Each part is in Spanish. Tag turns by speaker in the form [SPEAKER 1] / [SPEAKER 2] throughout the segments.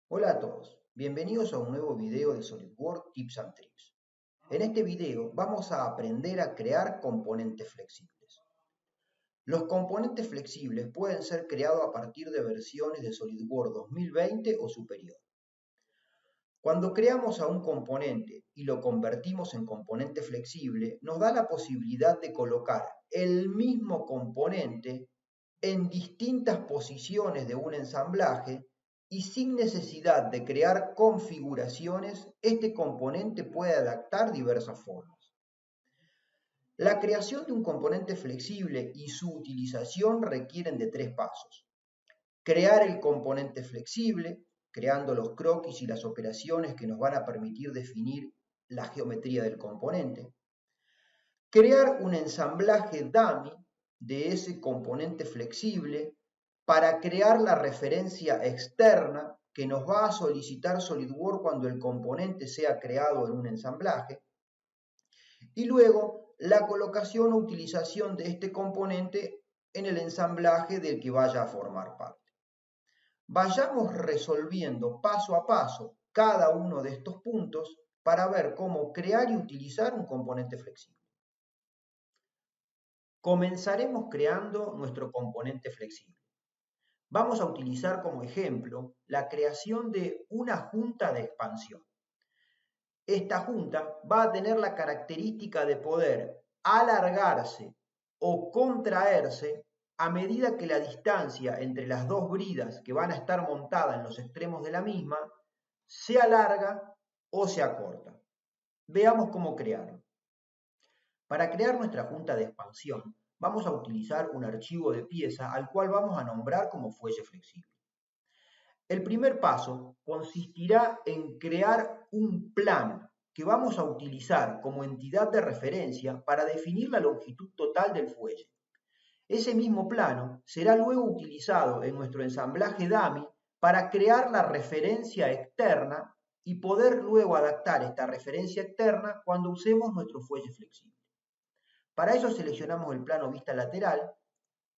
[SPEAKER 1] Hola a todos, bienvenidos a un nuevo video de SolidWorks Tips and Tricks. En este video vamos a aprender a crear componentes flexibles. Los componentes flexibles pueden ser creados a partir de versiones de SolidWorks 2020 o superior. Cuando creamos a un componente y lo convertimos en componente flexible, nos da la posibilidad de colocar el mismo componente en distintas posiciones de un ensamblaje y sin necesidad de crear configuraciones, este componente puede adaptar diversas formas. La creación de un componente flexible y su utilización requieren de tres pasos. Crear el componente flexible, creando los croquis y las operaciones que nos van a permitir definir la geometría del componente. Crear un ensamblaje dummy de ese componente flexible para crear la referencia externa que nos va a solicitar SolidWorks cuando el componente sea creado en un ensamblaje. Y luego la colocación o utilización de este componente en el ensamblaje del que vaya a formar parte. Vayamos resolviendo paso a paso cada uno de estos puntos para ver cómo crear y utilizar un componente flexible. Comenzaremos creando nuestro componente flexible. Vamos a utilizar como ejemplo la creación de una junta de expansión. Esta junta va a tener la característica de poder alargarse o contraerse a medida que la distancia entre las dos bridas que van a estar montadas en los extremos de la misma se alarga o se acorta. Veamos cómo crearlo. Para crear nuestra junta de expansión, vamos a utilizar un archivo de pieza al cual vamos a nombrar como fuelle flexible. El primer paso consistirá en crear un plano que vamos a utilizar como entidad de referencia para definir la longitud total del fuelle. Ese mismo plano será luego utilizado en nuestro ensamblaje dummy para crear la referencia externa y poder luego adaptar esta referencia externa cuando usemos nuestro fuelle flexible. Para ello seleccionamos el plano vista lateral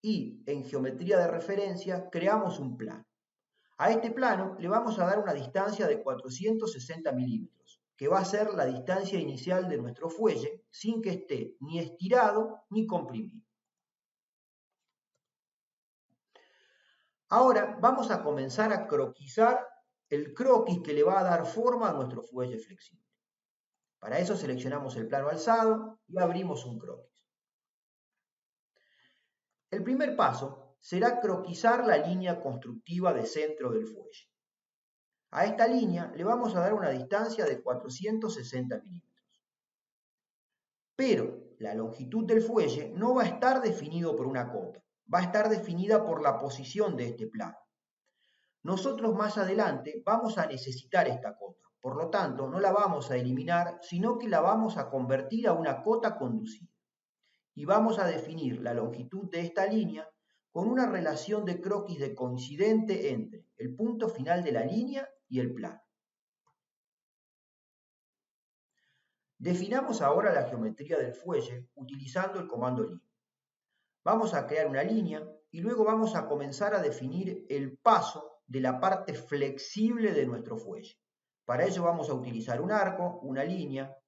[SPEAKER 1] y en geometría de referencia creamos un plano. A este plano le vamos a dar una distancia de 460 milímetros, que va a ser la distancia inicial de nuestro fuelle sin que esté ni estirado ni comprimido. Ahora vamos a comenzar a croquisar el croquis que le va a dar forma a nuestro fuelle flexible. Para eso seleccionamos el plano alzado y abrimos un croquis. El primer paso será croquisar la línea constructiva de centro del fuelle. A esta línea le vamos a dar una distancia de 460 milímetros. Pero la longitud del fuelle no va a estar definido por una cota, va a estar definida por la posición de este plano. Nosotros más adelante vamos a necesitar esta cota, por lo tanto no la vamos a eliminar, sino que la vamos a convertir a una cota conducida. Y vamos a definir la longitud de esta línea con una relación de croquis de coincidente entre el punto final de la línea y el plano. Definamos ahora la geometría del fuelle utilizando el comando lim. Vamos a crear una línea y luego vamos a comenzar a definir el paso de la parte flexible de nuestro fuelle. Para ello vamos a utilizar un arco, una línea,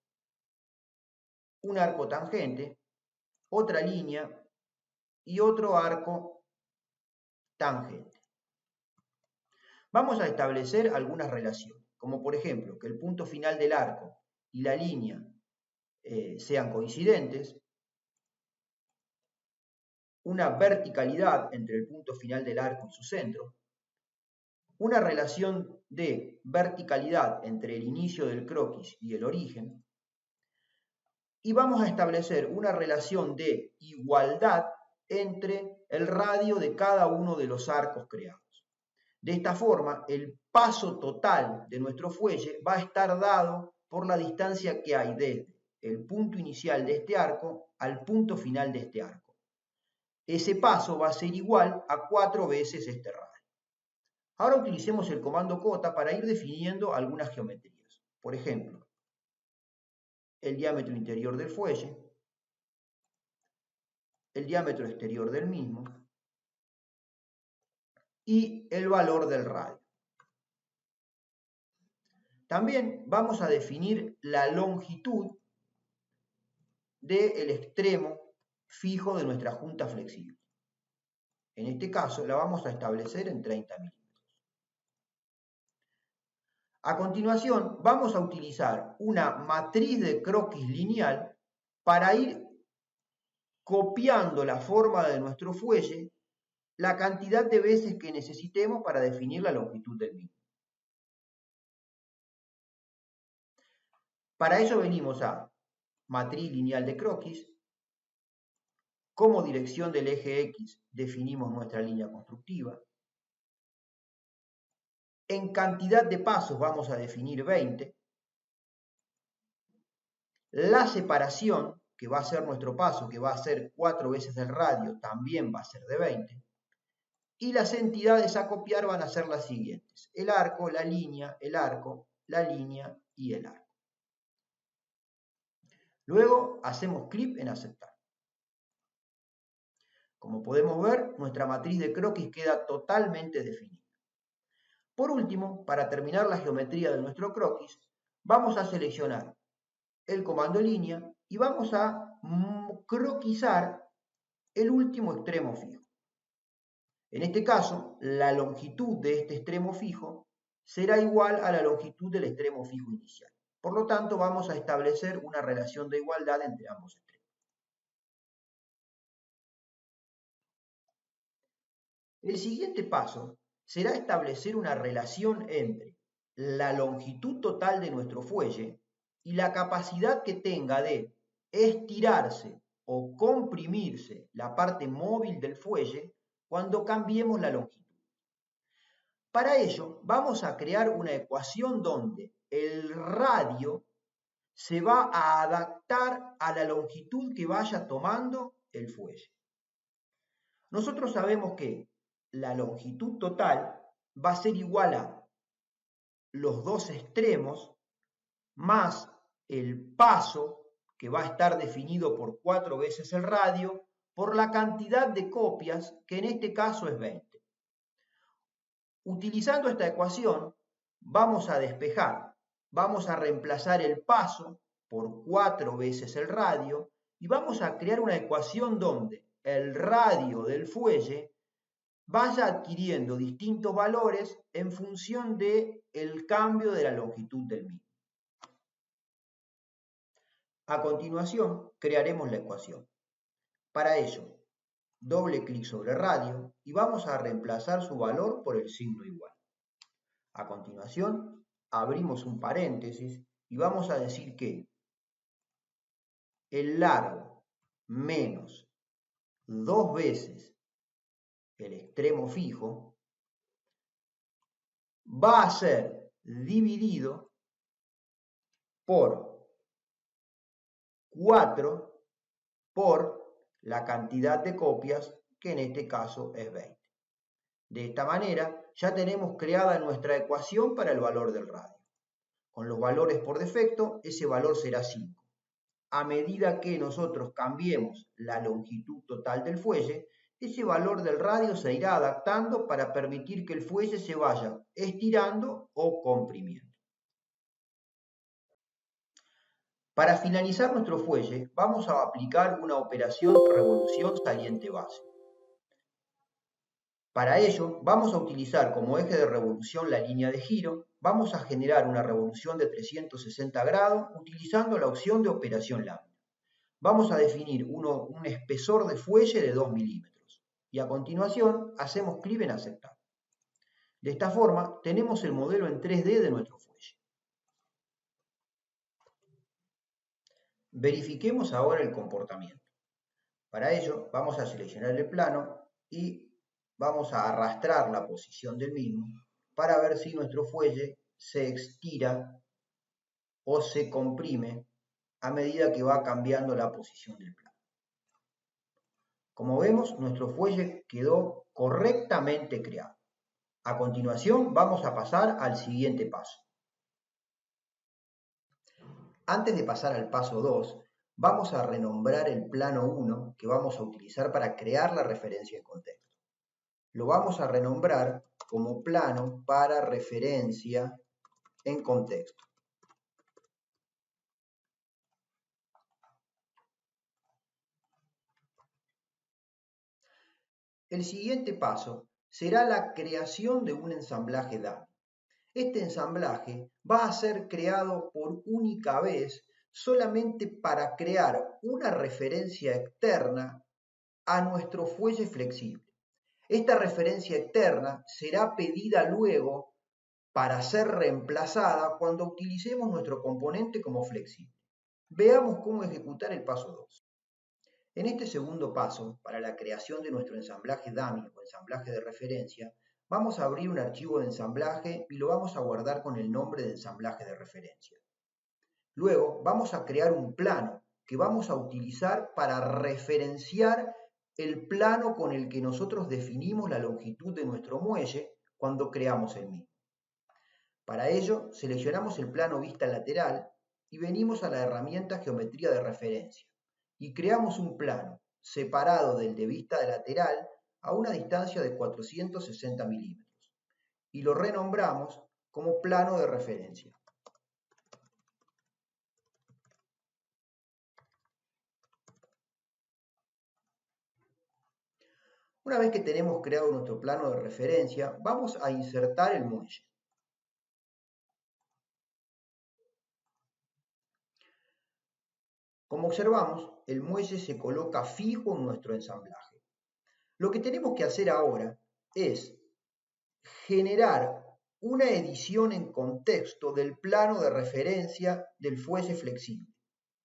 [SPEAKER 1] un arco tangente, otra línea y otro arco tangente. Vamos a establecer algunas relaciones, como por ejemplo que el punto final del arco y la línea sean coincidentes, una verticalidad entre el punto final del arco y su centro, una relación de verticalidad entre el inicio del croquis y el origen, y vamos a establecer una relación de igualdad entre el radio de cada uno de los arcos creados. De esta forma, el paso total de nuestro fuelle va a estar dado por la distancia que hay desde el punto inicial de este arco al punto final de este arco. Ese paso va a ser igual a 4 veces este radio. Ahora utilicemos el comando cota para ir definiendo algunas geometrías. Por ejemplo, el diámetro interior del fuelle, el diámetro exterior del mismo y el valor del radio. También vamos a definir la longitud del extremo fijo de nuestra junta flexible. En este caso la vamos a establecer en 30 milímetros. A continuación vamos a utilizar una matriz de croquis lineal para ir copiando la forma de nuestro fuelle la cantidad de veces que necesitemos para definir la longitud del mismo. Para ello venimos a matriz lineal de croquis. Como dirección del eje X definimos nuestra línea constructiva. En cantidad de pasos vamos a definir 20. La separación, que va a ser nuestro paso, que va a ser 4 veces el radio, también va a ser de 20. Y las entidades a copiar van a ser las siguientes: el arco, la línea, el arco, la línea y el arco. Luego hacemos clic en aceptar. Como podemos ver, nuestra matriz de croquis queda totalmente definida. Por último, para terminar la geometría de nuestro croquis, vamos a seleccionar el comando línea y vamos a croquisar el último extremo fijo. En este caso, la longitud de este extremo fijo será igual a la longitud del extremo fijo inicial. Por lo tanto, vamos a establecer una relación de igualdad entre ambos extremos. El siguiente paso será establecer una relación entre la longitud total de nuestro fuelle y la capacidad que tenga de estirarse o comprimirse la parte móvil del fuelle cuando cambiemos la longitud. Para ello vamos a crear una ecuación donde el radio se va a adaptar a la longitud que vaya tomando el fuelle. Nosotros sabemos que la longitud total va a ser igual a los dos extremos más el paso, que va a estar definido por 4 veces el radio, por la cantidad de copias, que en este caso es 20. Utilizando esta ecuación, vamos a despejar, vamos a reemplazar el paso por 4 veces el radio y vamos a crear una ecuación donde el radio del fuelle vaya adquiriendo distintos valores en función del cambio de la longitud del mismo. A continuación, crearemos la ecuación. Para ello, doble clic sobre radio y vamos a reemplazar su valor por el signo igual. A continuación, abrimos un paréntesis y vamos a decir que el largo menos 2 veces el extremo fijo va a ser dividido por 4 por la cantidad de copias, que en este caso es 20. De esta manera ya tenemos creada nuestra ecuación para el valor del radio. Con los valores por defecto, ese valor será 5. A medida que nosotros cambiemos la longitud total del fuelle, ese valor del radio se irá adaptando para permitir que el fuelle se vaya estirando o comprimiendo. Para finalizar nuestro fuelle, vamos a aplicar una operación revolución saliente base. Para ello, vamos a utilizar como eje de revolución la línea de giro. Vamos a generar una revolución de 360 grados utilizando la opción de operación lámina. Vamos a definir un espesor de fuelle de 2 milímetros y a continuación hacemos clic en aceptar. De esta forma tenemos el modelo en 3D de nuestro fuelle. Verifiquemos ahora el comportamiento. Para ello vamos a seleccionar el plano y vamos a arrastrar la posición del mismo para ver si nuestro fuelle se estira o se comprime a medida que va cambiando la posición del plano. Como vemos, nuestro fuelle quedó correctamente creado. A continuación vamos a pasar al siguiente paso. Antes de pasar al paso 2, vamos a renombrar el plano 1 que vamos a utilizar para crear la referencia de contexto. Lo vamos a renombrar como plano para referencia en contexto. El siguiente paso será la creación de un ensamblaje dummy. Este ensamblaje va a ser creado por única vez solamente para crear una referencia externa a nuestro fuelle flexible. Esta referencia externa será pedida luego para ser reemplazada cuando utilicemos nuestro componente como flexible. Veamos cómo ejecutar el paso 2. En este segundo paso, para la creación de nuestro ensamblaje dummy o ensamblaje de referencia, vamos a abrir un archivo de ensamblaje y lo vamos a guardar con el nombre de ensamblaje de referencia. Luego vamos a crear un plano que vamos a utilizar para referenciar el plano con el que nosotros definimos la longitud de nuestro muelle cuando creamos el mismo. Para ello, seleccionamos el plano vista lateral y venimos a la herramienta geometría de referencia y creamos un plano separado del de vista lateral a una distancia de 460 milímetros y lo renombramos como plano de referencia. Una vez que tenemos creado nuestro plano de referencia, vamos a insertar el muelle. Como observamos, el muelle se coloca fijo en nuestro ensamblaje. Lo que tenemos que hacer ahora es generar una edición en contexto del plano de referencia del fuelle flexible.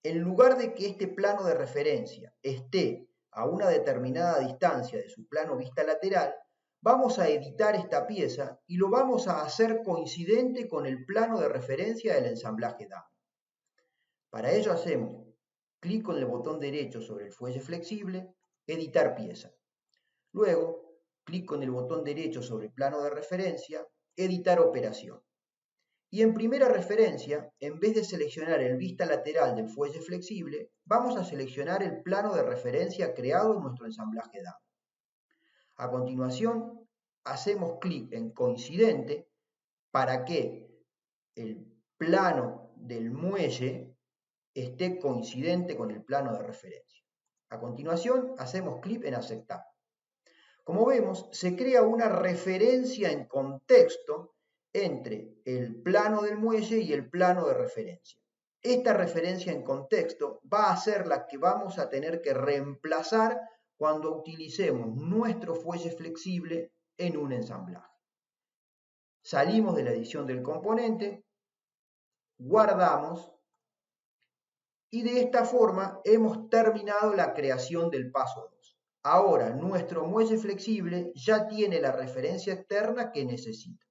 [SPEAKER 1] En lugar de que este plano de referencia esté a una determinada distancia de su plano vista lateral, vamos a editar esta pieza y lo vamos a hacer coincidente con el plano de referencia del ensamblaje dummy. Para ello hacemos clic con el botón derecho sobre el fuelle flexible, editar pieza. Luego, clic con el botón derecho sobre el plano de referencia, editar operación. Y en primera referencia, en vez de seleccionar el vista lateral del fuelle flexible, vamos a seleccionar el plano de referencia creado en nuestro ensamblaje dummy. A continuación, hacemos clic en coincidente para que el plano del muelle esté coincidente con el plano de referencia. A continuación, hacemos clic en aceptar. Como vemos, se crea una referencia en contexto entre el plano del muelle y el plano de referencia. Esta referencia en contexto va a ser la que vamos a tener que reemplazar cuando utilicemos nuestro fuelle flexible en un ensamblaje. Salimos de la edición del componente, guardamos y de esta forma hemos terminado la creación del paso 2. Ahora nuestro muelle flexible ya tiene la referencia externa que necesita.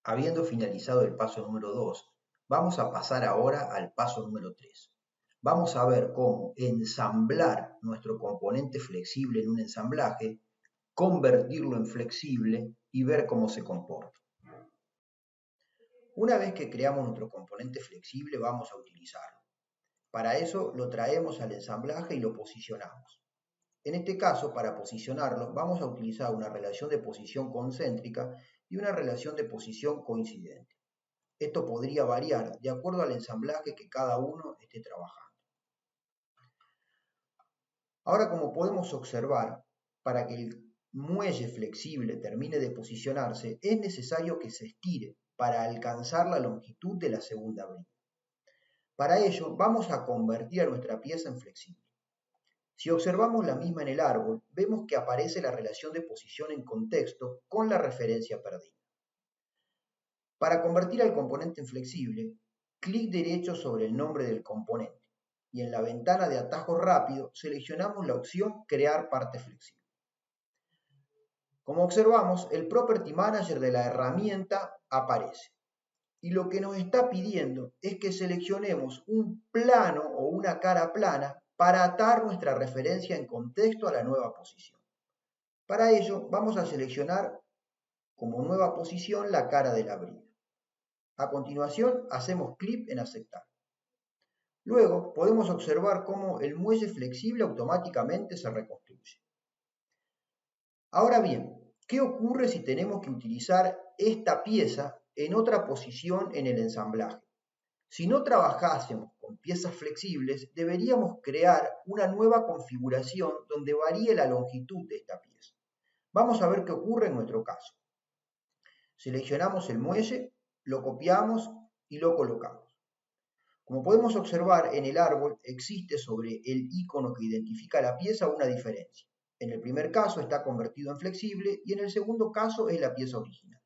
[SPEAKER 1] Habiendo finalizado el paso número 2, vamos a pasar ahora al paso número 3. Vamos a ver cómo ensamblar nuestro componente flexible en un ensamblaje, convertirlo en flexible y ver cómo se comporta. Una vez que creamos nuestro componente flexible, vamos a utilizarlo. Para eso lo traemos al ensamblaje y lo posicionamos. En este caso, para posicionarlo, vamos a utilizar una relación de posición concéntrica y una relación de posición coincidente. Esto podría variar de acuerdo al ensamblaje que cada uno esté trabajando. Ahora, como podemos observar, para que el muelle flexible termine de posicionarse, es necesario que se estire para alcanzar la longitud de la segunda brida. Para ello, vamos a convertir a nuestra pieza en flexible. Si observamos la misma en el árbol, vemos que aparece la relación de posición en contexto con la referencia perdida. Para convertir al componente en flexible, clic derecho sobre el nombre del componente y en la ventana de atajo rápido seleccionamos la opción Crear parte flexible. Como observamos, el Property Manager de la herramienta aparece. Y lo que nos está pidiendo es que seleccionemos un plano o una cara plana para atar nuestra referencia en contexto a la nueva posición. Para ello vamos a seleccionar como nueva posición la cara de la brida. A continuación hacemos clic en aceptar. Luego podemos observar cómo el muelle flexible automáticamente se reconstruye. Ahora bien, ¿qué ocurre si tenemos que utilizar esta pieza en otra posición en el ensamblaje. Si no trabajásemos con piezas flexibles, deberíamos crear una nueva configuración donde varíe la longitud de esta pieza. Vamos a ver qué ocurre en nuestro caso. Seleccionamos el muelle, lo copiamos y lo colocamos. Como podemos observar, en el árbol existe sobre el icono que identifica la pieza una diferencia. En el primer caso está convertido en flexible y en el segundo caso es la pieza original.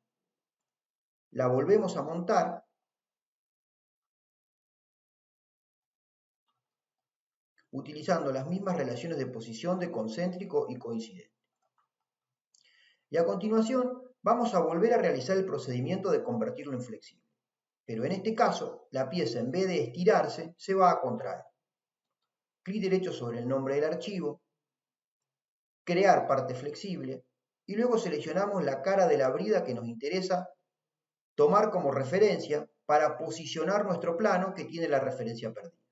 [SPEAKER 1] La volvemos a montar utilizando las mismas relaciones de posición de concéntrico y coincidente. Y a continuación vamos a volver a realizar el procedimiento de convertirlo en flexible. Pero en este caso, la pieza en vez de estirarse, se va a contraer. Clic derecho sobre el nombre del archivo, crear parte flexible, y luego seleccionamos la cara de la brida que nos interesa tomar como referencia para posicionar nuestro plano que tiene la referencia perdida.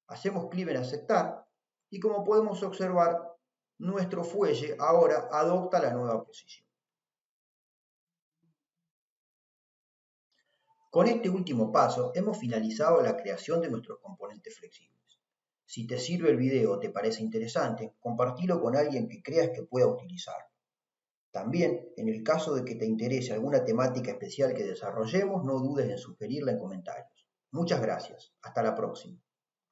[SPEAKER 1] Hacemos clic en aceptar y como podemos observar, nuestro fuelle ahora adopta la nueva posición. Con este último paso hemos finalizado la creación de nuestros componentes flexibles. Si te sirve el video o te parece interesante, compartilo con alguien que creas que pueda utilizarlo. También, en el caso de que te interese alguna temática especial que desarrollemos, no dudes en sugerirla en comentarios. Muchas gracias. Hasta la próxima.